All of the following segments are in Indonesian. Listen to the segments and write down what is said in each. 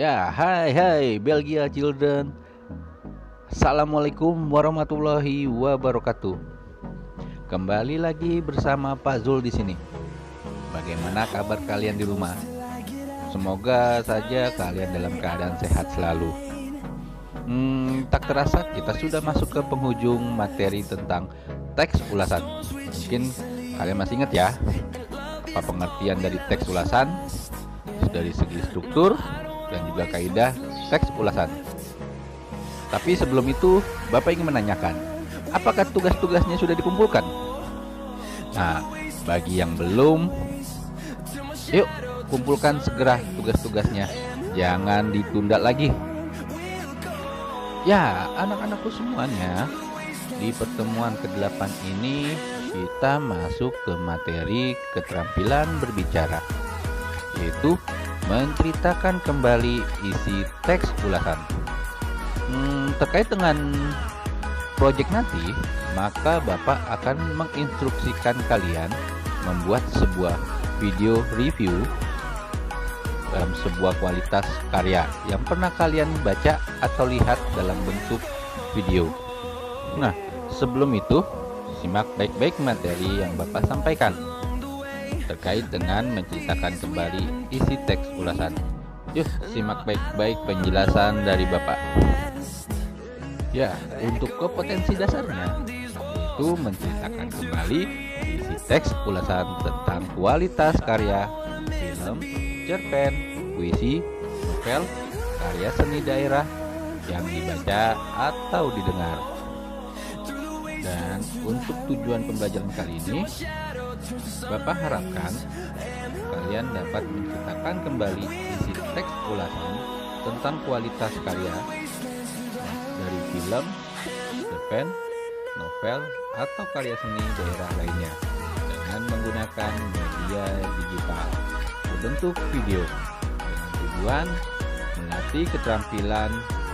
Ya, hai Belgia Children. Assalamualaikum warahmatullahi wabarakatuh. Kembali lagi bersama Pak Zul di sini. Bagaimana kabar kalian di rumah? Semoga saja kalian dalam keadaan sehat selalu. Tak terasa kita sudah masuk ke penghujung materi tentang teks ulasan. Mungkin kalian masih ingat ya, apa pengertian dari teks ulasan dari segi struktur dan juga kaidah teks ulasan. Tapi sebelum itu, Bapak ingin menanyakan, apakah tugas-tugasnya sudah dikumpulkan? Nah, bagi yang belum, yuk kumpulkan segera tugas-tugasnya. Jangan ditunda lagi. Ya, anak-anakku semuanya, di pertemuan ke-8 ini kita masuk ke materi keterampilan berbicara, yaitu menceritakan kembali isi teks ulasan. Terkait dengan proyek nanti, maka Bapak akan menginstruksikan kalian membuat sebuah video review dalam sebuah kualitas karya yang pernah kalian baca atau lihat dalam bentuk video. Nah, sebelum itu, simak baik-baik materi yang Bapak sampaikan terkait dengan menceritakan kembali isi teks ulasan. Yuk, simak baik-baik penjelasan dari Bapak. Ya, untuk kompetensi dasarnya, itu menceritakan kembali isi teks ulasan tentang kualitas karya, film, cerpen, puisi, novel, karya seni daerah yang dibaca atau didengar. Dan untuk tujuan pembelajaran kali ini, Bapak harapkan kalian dapat menceritakan kembali isi teks ulasan tentang kualitas karya dari film, cerpen, novel, atau karya seni daerah lainnya dengan menggunakan media digital berbentuk video dengan tujuan melatih keterampilan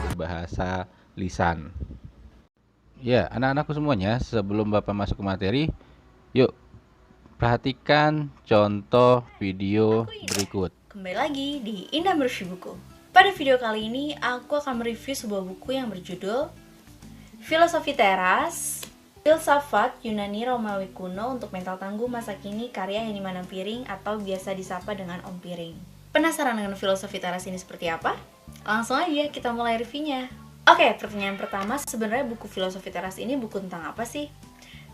berbahasa lisan. Ya, anak-anakku semuanya, sebelum Bapak masuk ke materi, yuk perhatikan contoh video berikut. Kembali lagi di Indah Bersih Buku. Pada video kali ini, aku akan mereview sebuah buku yang berjudul Filosofi Teras, Filsafat Yunani Romawi Kuno untuk Mental Tangguh Masa Kini karya Henny Manampiring atau biasa disapa dengan Om Piring. Penasaran dengan filosofi teras ini seperti apa? Langsung aja kita mulai reviewnya. Oke, pertanyaan pertama, sebenarnya buku Filosofi Teras ini buku tentang apa sih?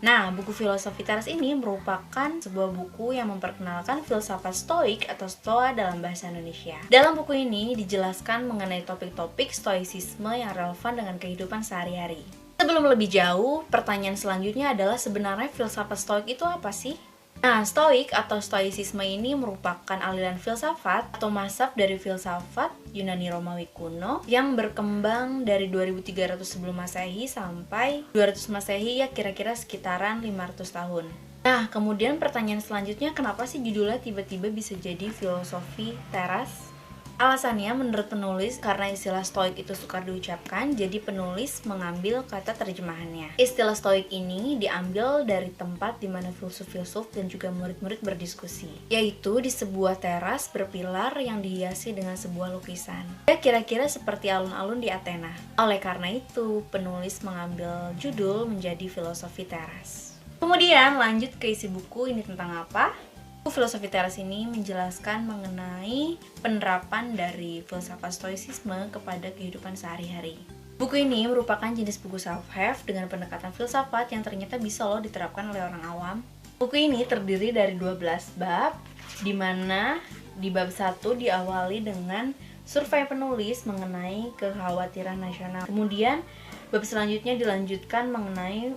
Nah, buku Filosofi Teras ini merupakan sebuah buku yang memperkenalkan filsafat stoik atau stoa dalam bahasa Indonesia. Dalam buku ini dijelaskan mengenai topik-topik stoicisme yang relevan dengan kehidupan sehari-hari. Sebelum lebih jauh, pertanyaan selanjutnya adalah sebenarnya filsafat stoik itu apa sih? Nah, stoik atau stoicisme ini merupakan aliran filsafat atau mazhab dari filsafat Yunani Romawi kuno yang berkembang dari 2300 sebelum Masehi sampai 200 Masehi, ya kira-kira sekitaran 500 tahun. Nah, kemudian pertanyaan selanjutnya, kenapa sih judulnya tiba-tiba bisa jadi filosofi teras? Alasannya menurut penulis karena istilah stoik itu sukar diucapkan, jadi penulis mengambil kata terjemahannya. Istilah stoik ini diambil dari tempat di mana filsuf-filsuf dan juga murid-murid berdiskusi, yaitu di sebuah teras berpilar yang dihiasi dengan sebuah lukisan. Ya kira-kira seperti alun-alun di Athena. Oleh karena itu, penulis mengambil judul menjadi filosofi teras. Kemudian lanjut ke isi buku ini tentang apa? Buku Filosofi Teras ini menjelaskan mengenai penerapan dari filsafat stoicisme kepada kehidupan sehari-hari. Buku ini merupakan jenis buku self-help dengan pendekatan filsafat yang ternyata bisa loh diterapkan oleh orang awam. Buku ini terdiri dari 12 bab, di mana di bab 1 diawali dengan survei penulis mengenai kekhawatiran nasional. Kemudian bab selanjutnya dilanjutkan mengenai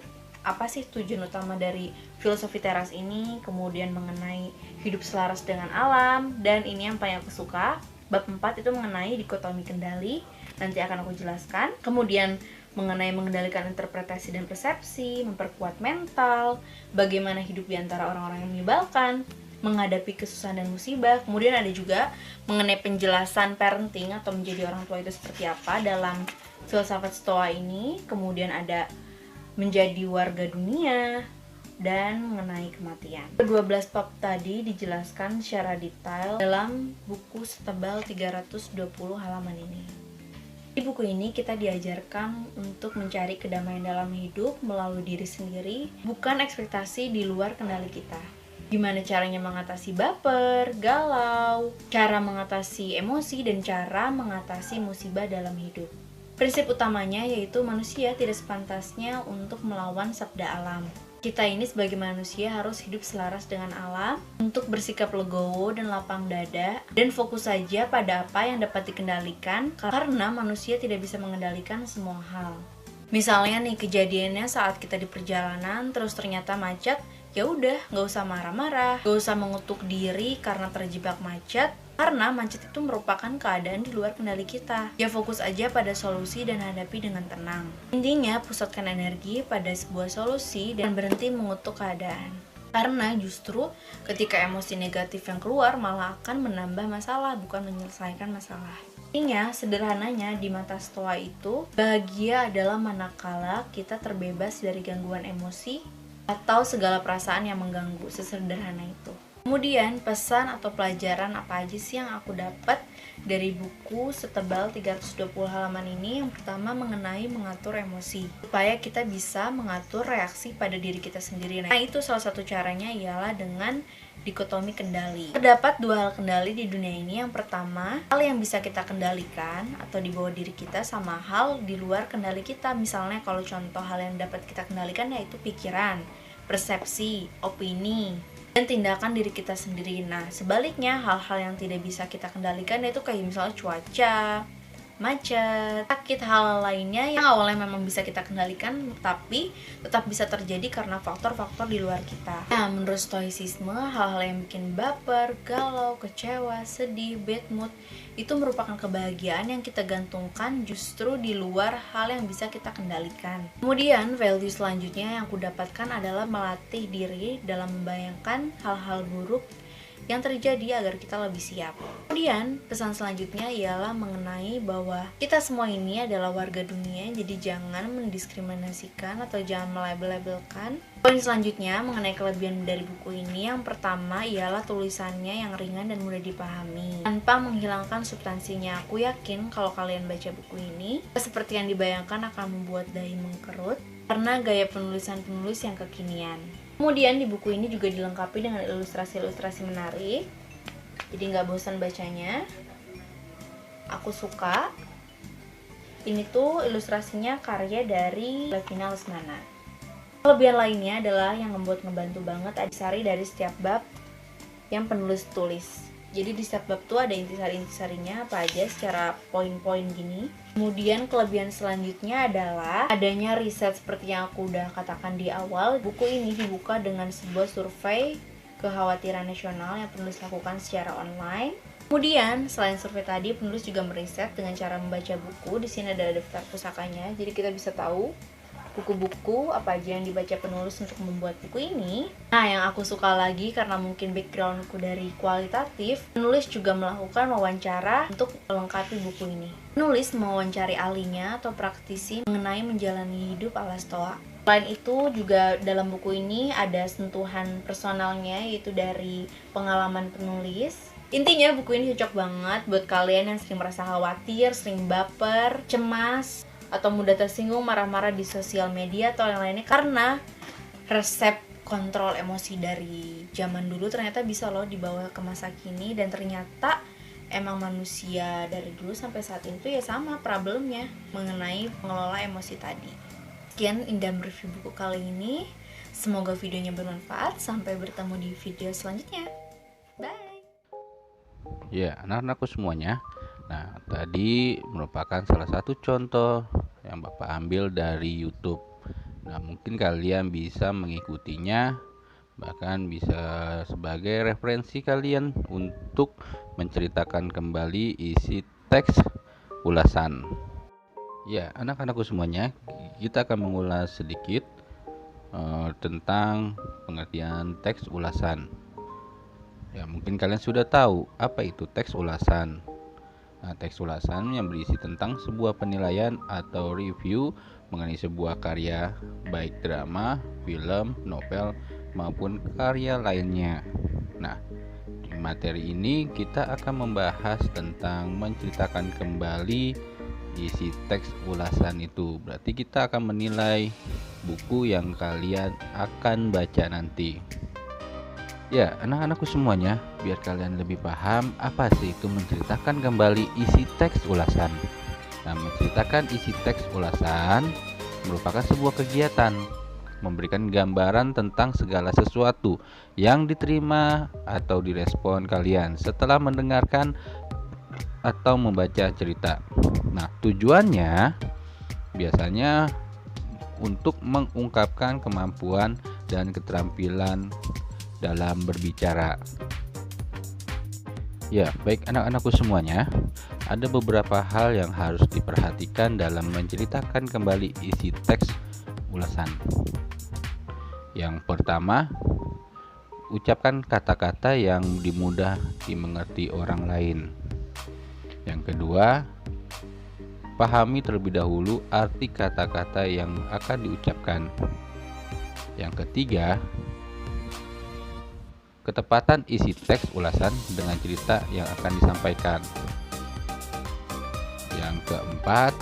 apa sih tujuan utama dari filosofi teras ini, kemudian mengenai hidup selaras dengan alam, dan ini yang paling aku suka, bab 4 itu mengenai dikotomi kendali, nanti akan aku jelaskan. Kemudian mengenai mengendalikan interpretasi dan persepsi, memperkuat mental, bagaimana hidup di antara orang-orang yang menyebalkan, menghadapi kesusahan dan musibah. Kemudian ada juga mengenai penjelasan parenting atau menjadi orang tua itu seperti apa dalam filsafat stoa ini. Kemudian ada menjadi warga dunia, dan mengenai kematian. Kedua belas bab tadi dijelaskan secara detail dalam buku setebal 320 halaman ini. Di buku ini kita diajarkan untuk mencari kedamaian dalam hidup melalui diri sendiri, bukan ekspektasi di luar kendali kita. Gimana caranya mengatasi baper, galau, cara mengatasi emosi, dan cara mengatasi musibah dalam hidup. Prinsip utamanya yaitu manusia tidak sepantasnya untuk melawan sabda alam. Kita ini sebagai manusia harus hidup selaras dengan alam, untuk bersikap legowo dan lapang dada, dan fokus saja pada apa yang dapat dikendalikan, karena manusia tidak bisa mengendalikan semua hal. Misalnya nih, kejadiannya saat kita di perjalanan terus ternyata macet, ya udah, nggak usah marah-marah, nggak usah mengutuk diri karena terjebak macet, karena macet itu merupakan keadaan di luar kendali kita. Ya fokus aja pada solusi dan hadapi dengan tenang. Intinya, pusatkan energi pada sebuah solusi dan berhenti mengutuk keadaan. Karena justru ketika emosi negatif yang keluar malah akan menambah masalah, bukan menyelesaikan masalah. Intinya, sederhananya di mata Stoa itu, bahagia adalah manakala kita terbebas dari gangguan emosi atau segala perasaan yang mengganggu, sesederhana itu. Kemudian pesan atau pelajaran apa aja sih yang aku dapat dari buku setebal 320 halaman ini? Yang pertama mengenai mengatur emosi, supaya kita bisa mengatur reaksi pada diri kita sendiri. Nah itu salah satu caranya ialah dengan dikotomi kendali. Terdapat dua hal kendali di dunia ini. Yang pertama, hal yang bisa kita kendalikan atau di bawah diri kita, sama hal di luar kendali kita. Misalnya kalau contoh hal yang dapat kita kendalikan yaitu pikiran, persepsi, opini, dan tindakan diri kita sendiri. Nah, sebaliknya hal-hal yang tidak bisa kita kendalikan yaitu kayak misalnya cuaca, macet, sakit, hal lainnya yang awalnya memang bisa kita kendalikan tapi tetap bisa terjadi karena faktor-faktor di luar kita. Nah, menurut stoicisme, hal-hal yang bikin baper, galau, kecewa, sedih, bad mood itu merupakan kebahagiaan yang kita gantungkan justru di luar hal yang bisa kita kendalikan. Kemudian, value selanjutnya yang aku dapatkan adalah melatih diri dalam membayangkan hal-hal buruk yang terjadi agar kita lebih siap. Kemudian, pesan selanjutnya ialah mengenai bahwa kita semua ini adalah warga dunia, jadi jangan mendiskriminasikan atau jangan melabel-labelkan. Poin selanjutnya mengenai kelebihan dari buku ini, yang pertama ialah tulisannya yang ringan dan mudah dipahami, tanpa menghilangkan substansinya. Aku yakin kalau kalian baca buku ini, seperti yang dibayangkan akan membuat dahi mengkerut, karena gaya penulisan penulis yang kekinian. Kemudian di buku ini juga dilengkapi dengan ilustrasi-ilustrasi menarik, jadi nggak bosan bacanya. Aku suka. Ini tuh ilustrasinya karya dari Levina Lesmana. Kelebihan lainnya adalah yang ngebantu banget intisari dari setiap bab yang penulis tulis. Jadi di setiap bab tuh ada intisari-intisarinya apa aja secara poin-poin gini. Kemudian kelebihan selanjutnya adalah adanya riset seperti yang aku udah katakan di awal. Buku ini dibuka dengan sebuah survei kekhawatiran nasional yang penulis lakukan secara online. Kemudian selain survei tadi, penulis juga meriset dengan cara membaca buku. Di sini ada daftar pusakanya, jadi kita bisa tahu buku-buku apa aja yang dibaca penulis untuk membuat buku ini. Nah, yang aku suka lagi karena mungkin backgroundku dari kualitatif, penulis juga melakukan wawancara untuk melengkapi buku ini. Penulis mewawancari ahlinya atau praktisi mengenai menjalani hidup ala Stoa. Selain itu juga dalam buku ini ada sentuhan personalnya, yaitu dari pengalaman penulis. Intinya buku ini cocok banget buat kalian yang sering merasa khawatir, sering baper, cemas, atau mudah tersinggung, marah-marah di sosial media atau yang lainnya, karena resep kontrol emosi dari zaman dulu ternyata bisa loh dibawa ke masa kini, dan ternyata emang manusia dari dulu sampai saat ini tuh ya sama problemnya mengenai mengelola emosi tadi. Sekian Indam review buku kali ini, semoga videonya bermanfaat. Sampai bertemu di video selanjutnya. Bye. Ya, anak-anakku semuanya. Nah, tadi merupakan salah satu contoh yang Bapak ambil dari YouTube. Nah, mungkin kalian bisa mengikutinya, bahkan bisa sebagai referensi kalian untuk menceritakan kembali isi teks ulasan. Ya, anak-anakku semuanya, kita akan mengulas sedikit tentang pengertian teks ulasan. Ya, mungkin kalian sudah tahu apa itu teks ulasan. Nah, teks ulasan yang berisi tentang sebuah penilaian atau review mengenai sebuah karya, baik drama, film, novel, maupun karya lainnya. Nah, di materi ini kita akan membahas tentang menceritakan kembali isi teks ulasan itu. Berarti kita akan menilai buku yang kalian akan baca nanti. Ya, anak-anakku semuanya, biar kalian lebih paham apa sih itu menceritakan kembali isi teks ulasan. Nah, menceritakan isi teks ulasan merupakan sebuah kegiatan memberikan gambaran tentang segala sesuatu yang diterima atau direspon kalian setelah mendengarkan atau membaca cerita. Nah, tujuannya biasanya untuk mengungkapkan kemampuan dan keterampilan dalam berbicara. Ya, baik anak-anakku semuanya, ada beberapa hal yang harus diperhatikan dalam menceritakan kembali isi teks ulasan. Yang pertama, ucapkan kata-kata yang mudah dimengerti orang lain. Yang kedua, pahami terlebih dahulu arti kata-kata yang akan diucapkan. Yang ketiga, ketepatan isi teks ulasan dengan cerita yang akan disampaikan. Yang keempat,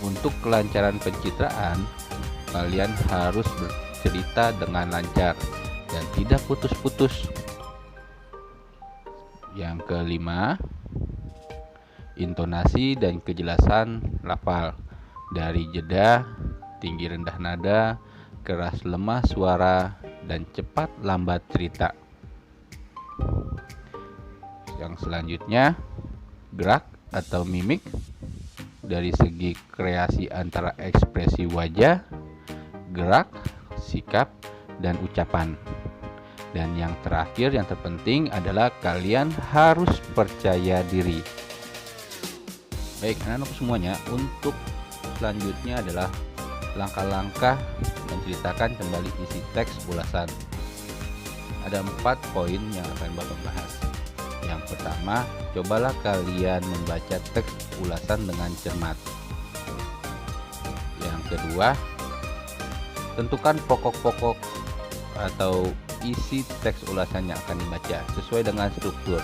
untuk kelancaran pencitraan, kalian harus bercerita dengan lancar dan tidak putus-putus. Yang kelima, intonasi dan kejelasan lafal dari jeda, tinggi rendah nada, keras lemah suara, dan cepat lambat cerita. Yang selanjutnya, gerak atau mimik dari segi kreasi antara ekspresi wajah, gerak, sikap, dan ucapan. Dan yang terakhir yang terpenting adalah kalian harus percaya diri. Baik anak-anak semuanya, untuk selanjutnya adalah langkah-langkah menceritakan kembali isi teks ulasan. Ada 4 poin yang akan Bapak bahas. Yang pertama, cobalah kalian membaca teks ulasan dengan cermat. Yang kedua, tentukan pokok-pokok atau isi teks ulasan yang akan dibaca sesuai dengan struktur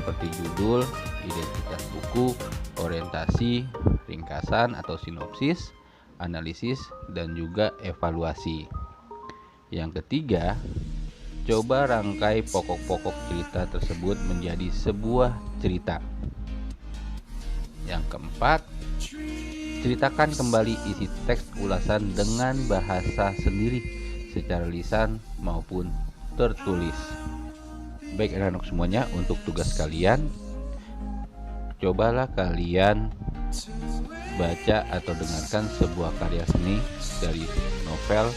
seperti judul, identitas buku, orientasi, ringkasan atau sinopsis, analisis, dan juga evaluasi. Yang ketiga, coba rangkai pokok-pokok cerita tersebut menjadi sebuah cerita. Yang keempat, ceritakan kembali isi teks ulasan dengan bahasa sendiri secara lisan maupun tertulis. Baik anak-anak semuanya, untuk tugas kalian, cobalah kalian baca atau dengarkan sebuah karya seni dari novel,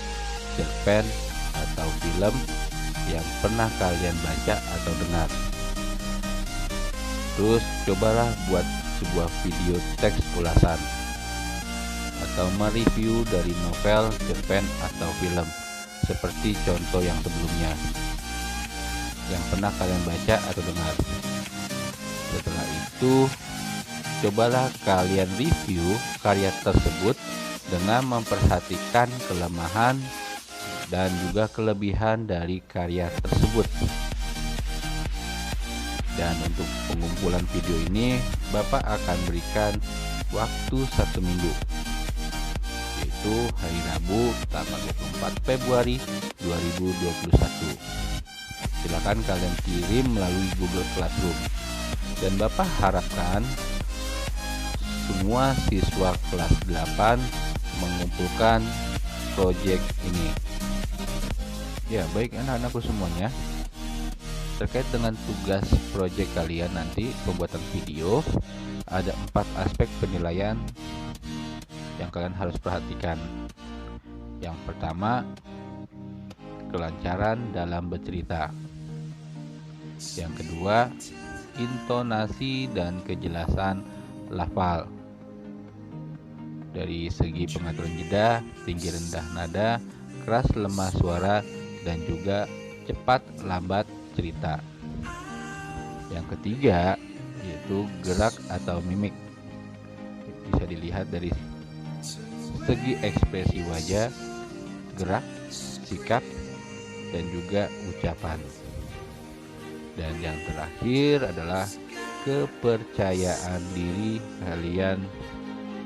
cerpen, atau film yang pernah kalian baca atau dengar. Terus cobalah buat sebuah video teks ulasan atau mereview dari novel, cerpen, atau film seperti contoh yang sebelumnya yang pernah kalian baca atau dengar. Setelah itu, cobalah kalian review karya tersebut dengan memperhatikan kelemahan dan juga kelebihan dari karya tersebut. Dan untuk pengumpulan video ini, Bapak akan berikan waktu 1 minggu, yaitu hari Rabu tanggal 24 Februari 2021. Silakan kalian kirim melalui Google Classroom. Dan Bapak harapkan semua siswa kelas 8 mengumpulkan proyek ini. Ya, baik anak-anakku semuanya. Terkait dengan tugas proyek kalian nanti pembuatan video, ada 4 aspek penilaian yang kalian harus perhatikan. Yang pertama, kelancaran dalam bercerita. Yang kedua, intonasi dan kejelasan lafal. Dari segi pengaturan jeda, tinggi rendah nada, keras lemah suara, dan juga cepat lambat cerita. Yang ketiga yaitu gerak atau mimik. Bisa dilihat dari segi ekspresi wajah, gerak, sikap, dan juga ucapan. Dan yang terakhir adalah kepercayaan diri kalian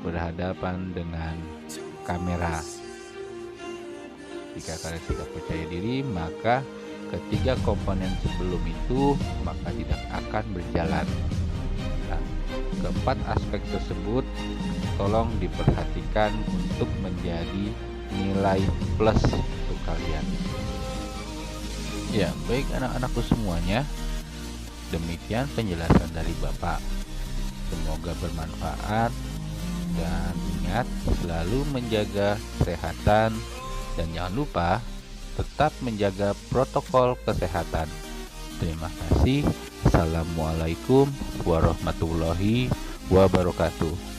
berhadapan dengan kamera. Jika kalian tidak percaya diri, maka ketiga komponen sebelum itu maka tidak akan berjalan. Nah, keempat aspek tersebut tolong diperhatikan untuk menjadi nilai plus untuk kalian. Ya, baik anak-anakku semuanya, demikian penjelasan dari Bapak. Semoga bermanfaat, dan ingat selalu menjaga kesehatan, dan jangan lupa tetap menjaga protokol kesehatan. Terima kasih. Assalamualaikum warahmatullahi wabarakatuh.